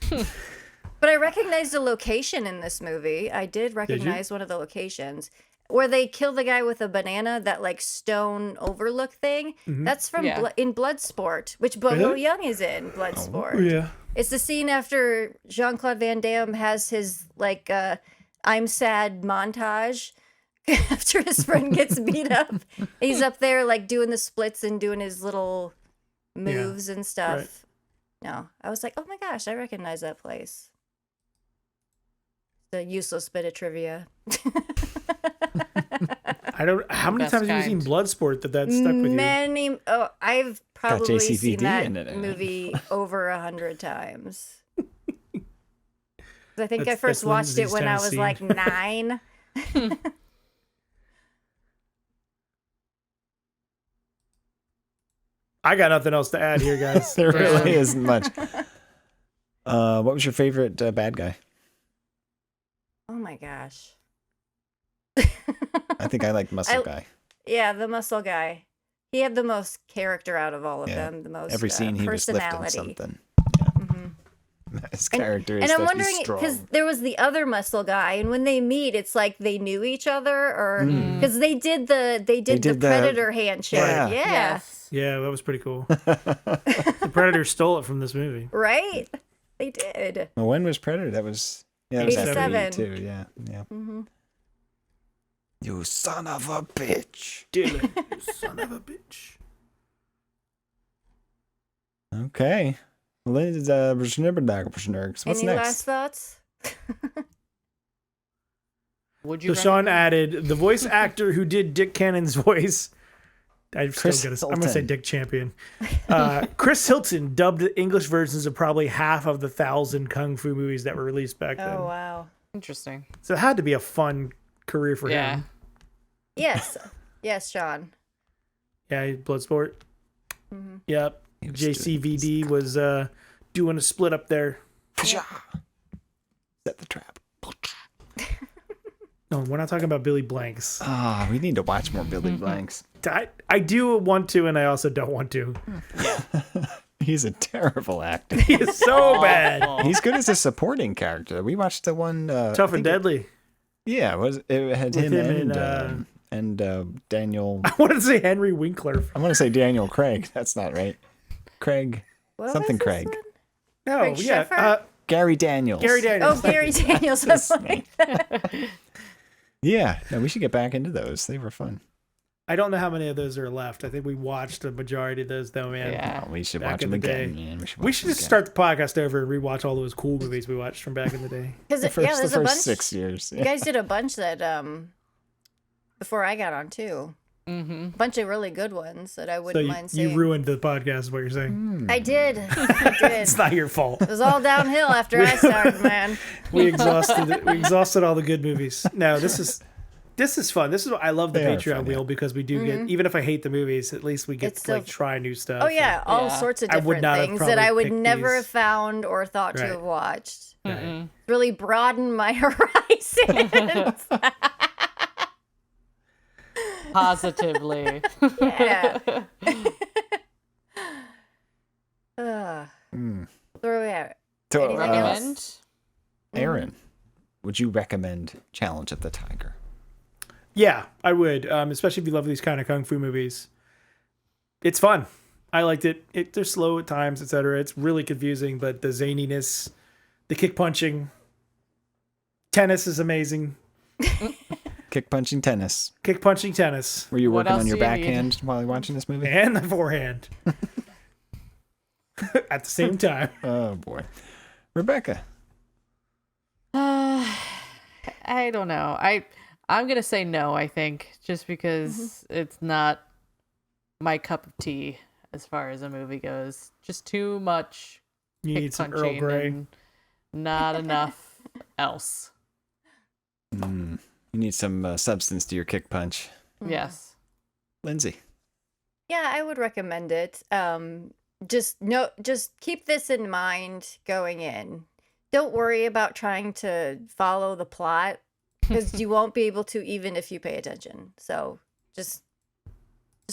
But I recognized a location in this movie. I did recognize one of the locations where they kill the guy with a banana, that like stone overlook thing. That's from Yeah. in Bloodsport, which Bo Really? Young is in Bloodsport. Yeah. It's the scene after Jean-Claude Van Damme has his like I'm sad montage after his friend gets beat up. He's up there like doing the splits and doing his little moves and stuff. right. No, I was like, oh my gosh, I recognize that place. The useless bit of trivia. I don't. How many Best times have you seen kind. Bloodsport that stuck with you? Many. Oh, I've probably seen JCVD that in it, I think. movie over 100 times. I think I That's- first that's watched it Lindsay's when I was Tennessee. like 9. I got nothing else to add here, guys. There really Yeah. isn't much. What was your favorite bad guy? Oh my gosh. I think I liked Muscle I- Guy. Yeah, the muscle guy. He had the most character out of all of Yeah. them. The most Every scene he was lifting personality. something. Mhm. His character is And I'm that wondering he's strong. because there was the other muscle guy, and when they meet, it's like they knew each other, or because they did the did the- predator handshake. Yeah. Yeah. Yes. Yeah, that was pretty cool. The Predator stole it from this movie. Right? They did. Well, when was Predator? That was that was after 87. too. Yeah, yeah. Mhm. You son of a bitch. Dylan, you son of a bitch. Okay. What's Any next? last thoughts? Would So you? Sean added the voice actor who did Dick Cannon's voice. I'm Chris going to say Hilton. Dick Champion. Chris Hilton dubbed the English versions of probably half of the 1,000 kung fu movies that were released back then. Oh wow. Interesting. So it had to be a fun career for Yeah. him. Yes. Yes, Sean. Yeah, Bloodsport. Yep. He was JCVD was doing a split up there. Set the trap. No, we're not talking about Billy Blanks. Ah, we need to watch more Billy Blanks. I do want to, and I also don't want to. He's a terrible actor. He is so bad. He's good as a supporting character. We watched the one Tough and Deadly. Yeah, it had With him, him and Daniel. I wanted to say Henry Winkler. I want to say Daniel Craig. That's not right. Craig. What Something was this Craig. one? No, Craig yeah. Sheffer? Gary Daniels. Gary Daniels. Oh, Gary Daniels. I was like, Yeah, no, we should get back into those. They were fun. I don't know how many of those are left. I think we watched a majority of those, though, man. Yeah. Oh, we should Back watch in them the day. again, man. We watch should them just again. start the podcast over and rewatch all those cool movies we watched from back in the day. because the first, yeah, the there's a first bunch. 6 years. You guys did a bunch that before I got on too. Mm-hmm. A bunch of really good ones that I So wouldn't mind you seeing. ruined the podcast, is what you're saying. I did. I did. It's not your fault. It was all downhill after I started, man. We exhausted all the good movies. No, this is fun. This is what I love the They are Patreon fun, wheel yeah. because we do get, even if I hate the movies, at least we get It's to like still- try new stuff. Oh yeah, all Yeah. sorts of I would different not have things that I probably would picked never these. have found or thought to Right. have watched. Right. Really broadened my horizons. Positively. Yeah. Ugh. Where are we at? So, Anything else? And Aaron, would you recommend Challenge of the Tiger? Yeah, I would, especially if you love these kind of kung fu movies. It's fun. I liked it. They're slow at times, etc. It's really confusing, but the zaniness, the kick punching, Tennis is amazing. Kick punching tennis. Kick punching tennis. Were you What working else on your do you need? backhand while you're watching this movie? And the forehand. At the same time. Oh boy, Rebecca. I don't know. I'm gonna say no. I think just because it's not my cup of tea as far as a movie goes. Just too much You kick need some Earl punching Grey. and not enough else. You need some substance to your kick punch, Yes. Lindsay. Yeah, I would recommend it. Just keep this in mind going in. Don't worry about trying to follow the plot because you won't be able to even if you pay attention. So just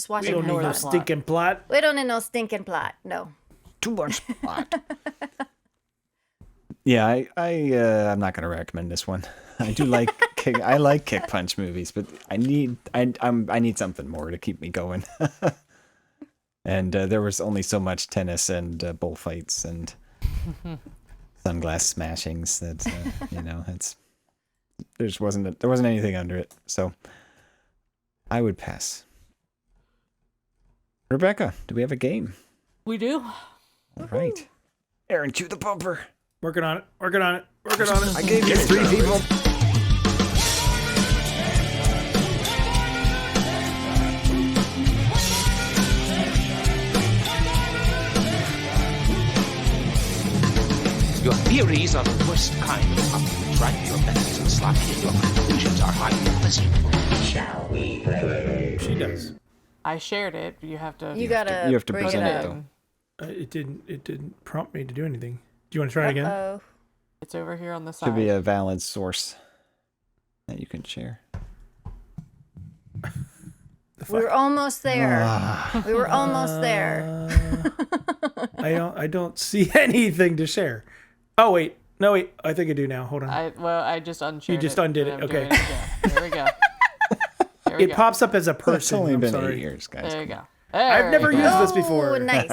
watch We it. don't need ignore no the plot. stinking plot. We don't need no stinking plot. No. Too much plot. Yeah, I'm not gonna recommend this one. I do like I like kick punch movies, but I need something more to keep me going. And there was only so much tennis and bullfights and sunglass smashings that there wasn't anything under it. So I would pass. Rebecca, do we have a game? We do. All right. Aaron, cue the bumper. Working on it. Working on it. Working on it. I gave you 3 people. Your theories are the worst kind. You try your best and sloppy, and your conclusions are highly pleasant. Shall we play? She does. I shared it. You have to. You gotta you have to bring present it it, up. though. It didn't prompt me to do anything. Do you want to try it again? Oh, It's over here on the side. Should be a valid source that you can share. we were almost there. We were almost there. I don't see anything to share. Oh wait, no wait. I think I do now. Hold on. I just unshared. You just it, undid and it, I'm okay. doing it again. There we go. There we It go. pops up as a It's person. only I'm been sorry. 8 years, guys. There you go. I've There never we go. used this before. Oh, nice.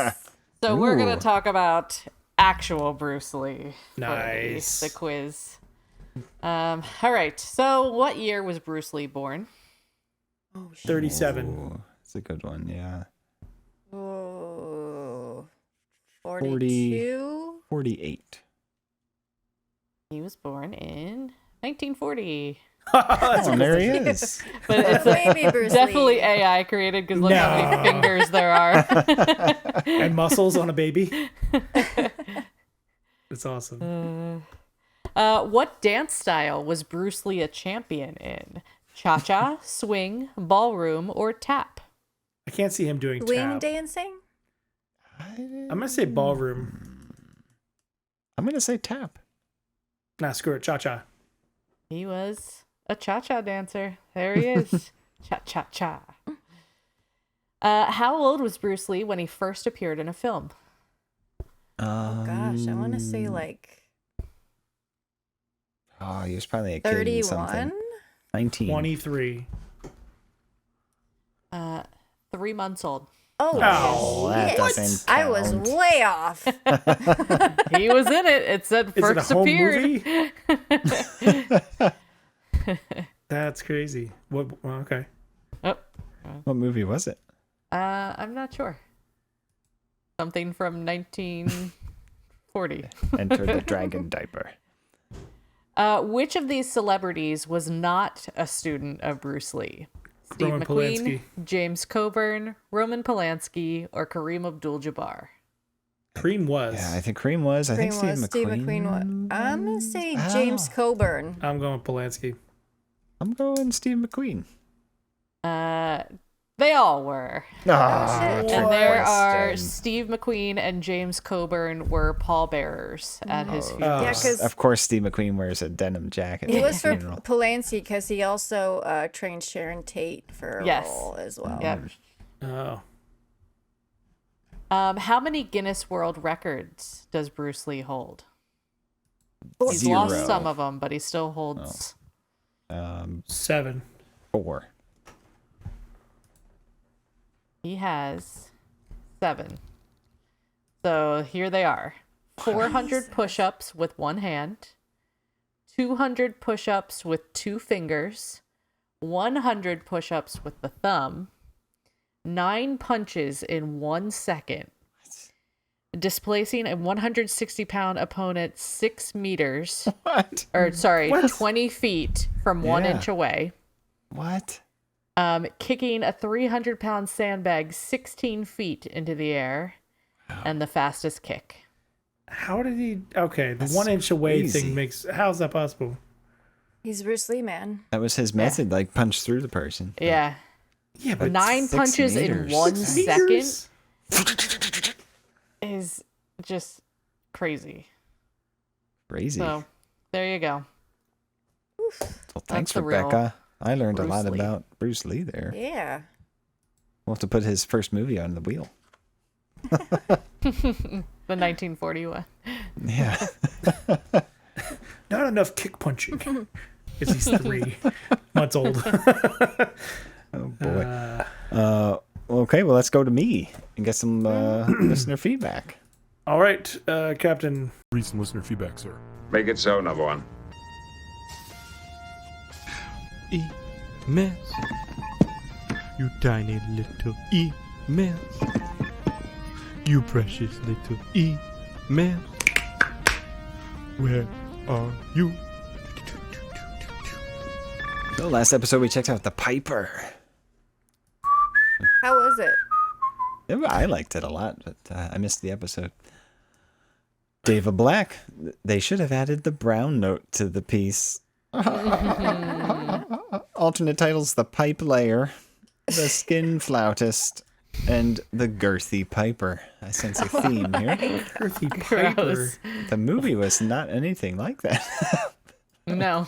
So we're Ooh. gonna talk about actual Bruce Lee. for Nice. The quiz. All right. So what year was Bruce Lee born? 37. Ooh, that's a good one, yeah. Oh, 40. 42. 48. He was born in 1940. Oh, there he is. But it's Maybe Bruce definitely Lee. AI created because look how No. many fingers there are. And muscles on a baby. It's awesome. What dance style was Bruce Lee a champion in? Cha-cha, swing, ballroom, or tap? I can't see him doing Swing tap. dancing. I'm gonna say ballroom. I'm going to say tap. Nah, screw it. Cha-cha. He was a cha-cha dancer. There he is. Cha-cha-cha. How old was Bruce Lee when he first appeared in a film? Oh gosh, I want to say like Oh, he was probably a kid in something. 31. 19. 23. 3 months old. Oh, Oh, that shit. doesn't I was count. way off. He was in it. It said Is it a first home appeared. movie? That's crazy. What? Well, okay. Oh, What movie was it? I'm not sure. Something from 1940. Enter the Dragon Diaper. Which of these celebrities was not a student of Bruce Lee? Steve Roman McQueen, Polanski. James Coburn, Roman Polanski, or Kareem Abdul-Jabbar? Cream was. Yeah, I think Cream was. I think Steve Steve McQueen. McQueen was. I'm gonna say James Coburn. I'm going Polanski. I'm going Steve McQueen. They all were. Ah, shit. And there are Tristan. Steve McQueen and James Coburn were pallbearers at his funeral. Yeah, 'cause- Of course, Steve McQueen wears a denim jacket. He at was the for funeral. Polanski because he also trained Sharon Tate for a Yes. role as well. Yep. Oh. How many Guinness World Records does Bruce Lee hold? He's 0. lost some of them, but he still holds. 7. 4. He has 7. So here they are: 400 push-ups with one hand, 200 push-ups with 2 fingers, 100 push-ups with the thumb, 9 punches in 1 second, displacing a 160-pound opponent 6 meters. What? Or, sorry, What? 20 feet from 1 Yeah. inch away. What? Kicking a 300-pound sandbag 16 feet into the air, and the fastest kick. How did he? Okay, the That's 1 inch away crazy. thing makes. How's that possible? He's Bruce Lee, man. That was his method, like punch through the person. Yeah. Yeah, but 9 6 punches meters. in 1 second meters? is just crazy. Crazy. So, there you go. Well, thanks, That's the real Rebecca. I learned a Bruce lot Lee. about Bruce Lee there. Yeah. We'll have to put his first movie on the wheel. The 1941. Yeah. Not enough kick punching. Because he's 3 months old. Oh boy. Okay, well let's go to me and get some listener feedback. All right, Captain. Recent listener feedback, sir. Make it so, number one. Emails. You tiny little emails. You precious little emails. Where are you? So last episode we checked out The Piper. How was it? I liked it a lot, but I missed the episode. David Black. They should have added the brown note to the piece. Alternate titles: The Pipe Layer, The Skin Flautist, and The Girthy Piper. I sense a theme here. Earthy Piper. Gross. The movie was not anything like that. No.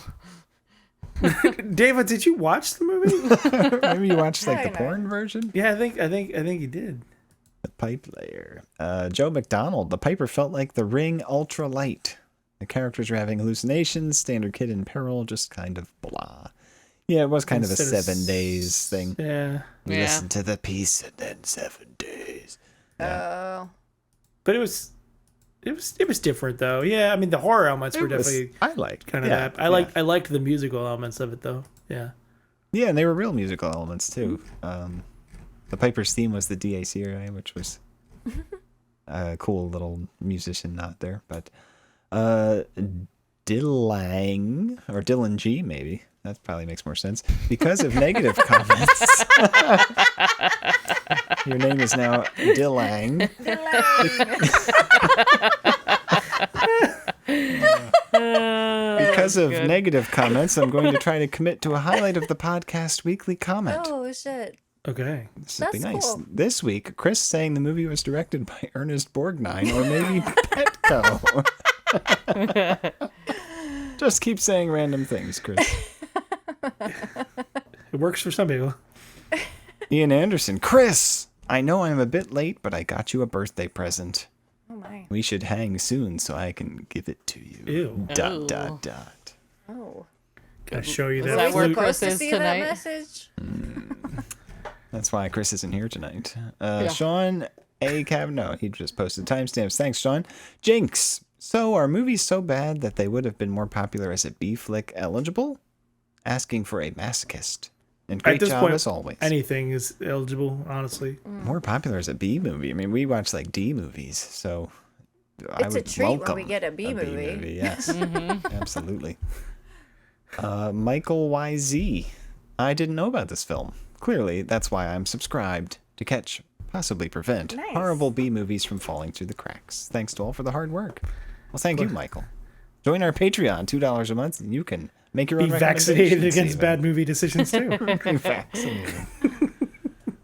David, did you watch the movie? Maybe you watched like the Kinda. porn version. Yeah, I think you did. The Pipe Layer. Joe McDonald. The Piper felt like The Ring ultra light. The characters were having hallucinations. Standard kid in peril. Just kind of blah. Yeah, it was kind of a Instead of 7 days thing. Yeah, We Yeah. listened to the piece and then 7 days. Oh. but it was different though. Yeah, I mean the horror elements were It was- definitely I liked kind of yeah, that. I liked the musical elements of it though. Yeah. Yeah, and they were real musical elements too. The Piper's theme was the DACRA, which was a cool little musician nod there. But Dillang, or Dylan G, maybe. That probably makes more sense. Because of negative comments. Your name is now Dillang. Because of negative comments, I'm going to try to commit to a highlight of the podcast weekly comment. Oh, shit. Okay. This would be That's nice. cool. This week, Chris saying the movie was directed by Ernest Borgnine or maybe Petco. Just keep saying random things, Chris. It works for some people. Ian Anderson. Chris, I know I'm a bit late, but I got you a birthday present. Oh, my. We should hang soon so I can give it to you. Ew. Dot, Ooh. dot, dot. Oh. Gotta show you Is that. that where flute. Chris Supposed to is see tonight? that message? That's why Chris isn't here tonight. Sean A. Cavanaugh. He just posted timestamps. Thanks, Sean. Jinx. So are movies so bad that they would have been more popular as a B flick eligible? Asking for a masochist. And At great this job point, as always. anything is eligible, honestly. More popular as a B movie. I mean, we watch like D movies, so I It's a would treat when welcome we get a B movie. Yes, absolutely. Michael YZ. I didn't know about this film. Clearly, that's why I'm subscribed to catch, possibly prevent, Nice. horrible B movies from falling through the cracks. Thanks to all for the hard work. Well, thank you, Michael. Join our Patreon, $2 a month, and you can make your Be own vaccinated recommendations against even. bad movie decisions too. Be vaccinated.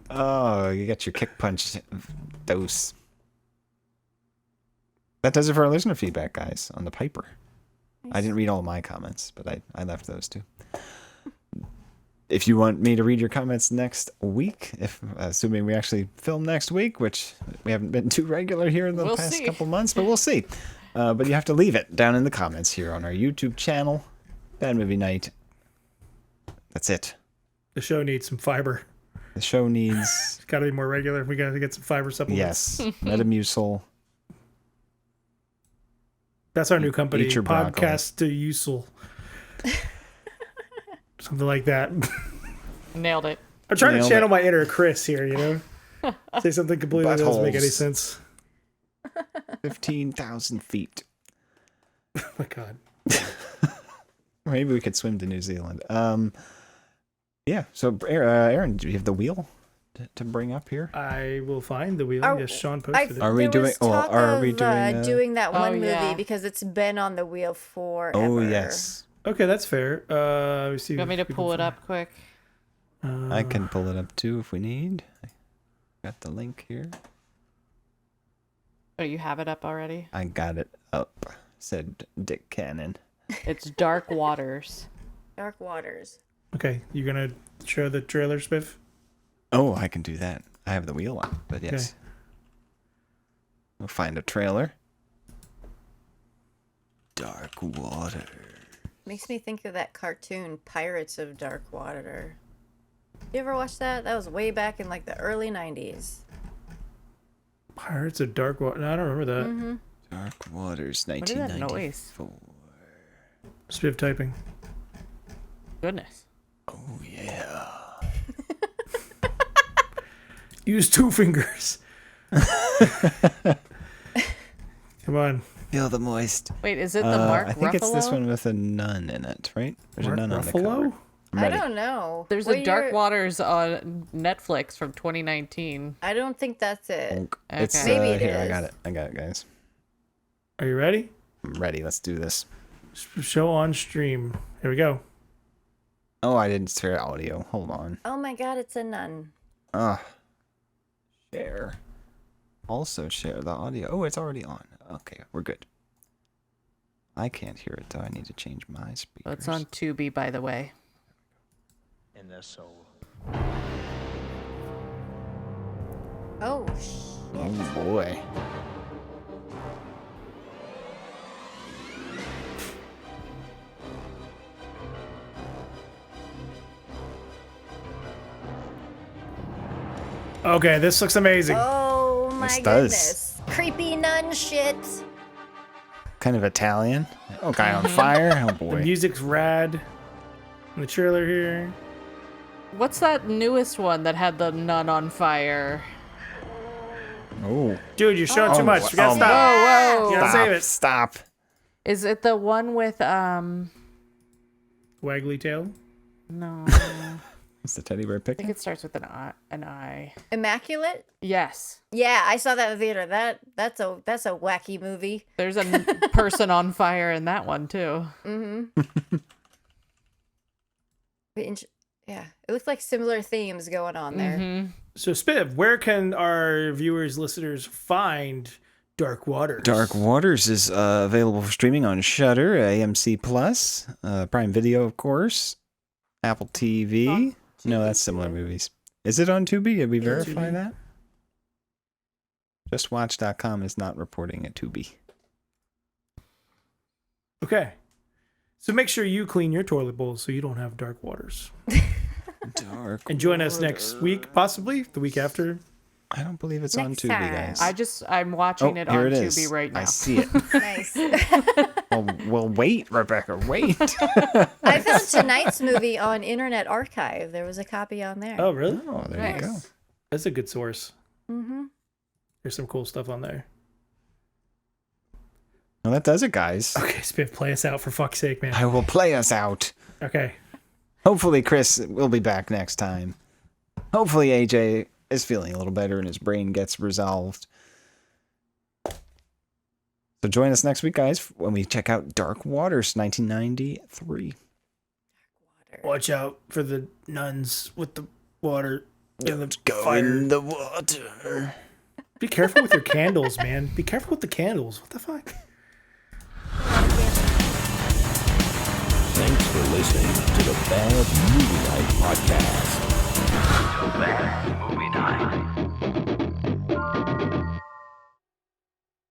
Oh, you got your kick punch dose. That does it for our listener feedback, guys, on the Piper. I didn't read all my comments, but I left those too. If you want me to read your comments next week, if assuming we actually film next week, which we haven't been too regular here in the We'll past see. couple months, but we'll see. But you have to leave it down in the comments here on our YouTube channel, Bad Movie Night. That's it. The show needs some fiber. The show needs, It's got to be more regular. We got to get some fiber supplements. yes, Metamucil. That's our new company, Eat your broccoli. Podcast to Usul. Something like that. Nailed it. I'm trying to Nailed channel it. my inner Chris here, you know? Say something completely that doesn't make any Buttholes. sense. 15,000 feet. Oh my god. Maybe we could swim to New Zealand. Yeah. So, Aaron, do you have the wheel to bring up here? I will find the wheel. Are- Yes, Sean posted it. Are we There doing? was Well, talk are of, we doing? doing that Oh, one movie yeah. because it's been on the wheel forever. Oh yes, Okay, that's fair. Let me see. You want me to if we pull can it up quick? I can pull it up too if we need. I got the link here. Oh, you have it up already? I got it up. Said Dick Cannon. It's Dark Waters. Dark Waters. Okay, you gonna show the trailer, Spiff? Oh, I can do that. I have the wheel on, but yes. Okay. We'll find a trailer. Dark Water. Makes me think of that cartoon, Pirates of Dark Water. You ever watch that? That was way back in like the early 90s. Pirates of Dark Water. No, I don't remember that. Mm-hmm. Dark Waters, What is that noise? 1994. Spiff typing. Goodness. Oh yeah. Use 2 fingers. Come on. Feel the moist. Wait, is it the Mark I think it's this Ruffalo? one with a nun in it, right? There's Mark a nun on the Ruffalo? cover. I'm I ready. don't know. There's What a Dark year- Waters on Netflix from 2019. I don't think that's it. Bonk. It's Okay. Maybe it here. I is. got it. I got it, guys. Are you ready? I'm ready. Let's do this. Show on stream. Here we go. Oh, I didn't share audio. Hold on. Oh my god, it's a nun. Share. Also share the audio. Oh, it's already on. Okay, we're good. I can't hear it though. I need to change my speakers. Oh, it's on Tubi, by the way. In their soul. Oh shit. Oh boy. Okay, this looks amazing. Oh my This does. goodness. Creepy nun shit. Kind of Italian. Oh, guy on fire. Oh The boy. music's rad. In the trailer here. What's that newest one that had the nun on fire? Oh. Dude, you're showing too much. We gotta oh, stop. Whoa, whoa. You gotta save it. Stop. Is it the one with, Waggly tail. no. It's the teddy bear I think picking. it starts with an I. Immaculate? Yes. Yeah, I saw that in the theater. That's a wacky movie. There's a person on fire in that one, too. Mm-hmm. Yeah, it looks like similar themes going on there. Mm-hmm. So, Spiv, where can our viewers, listeners find Dark Waters? Dark Waters is available for streaming on Shudder, AMC Plus, Prime Video, of course, Apple TV. No, that's similar movies. Is it on Tubi? Did we verify Tubi. that? JustWatch.com is not reporting a Tubi. Okay. So make sure you clean your toilet bowl so you don't have dark waters. Dark. And join us next week, possibly the week after. I don't believe it's on Next Tubi, time. guys. I'm watching it on here it Tubi is. right now. I see it. Nice. well, wait, Rebecca, wait. I found tonight's movie on Internet Archive. There was a copy on there. Oh, really? Oh, there you go. Nice. That's a good source. Mm-hmm. There's some cool stuff on there. Well, that does it, guys. Okay, Spiff, play us out for fuck's sake, man. I will play us out. Okay. Hopefully, Chris will be back next time. Hopefully, AJ is feeling a little better and his brain gets resolved. So join us next week, guys, when we check out Dark Waters 1993. Watch out for the nuns with the water and the Go fire. in the water. Be careful with your candles, man. Be careful with the candles. What the fuck? Thanks for listening to the Bad Movie Night Podcast.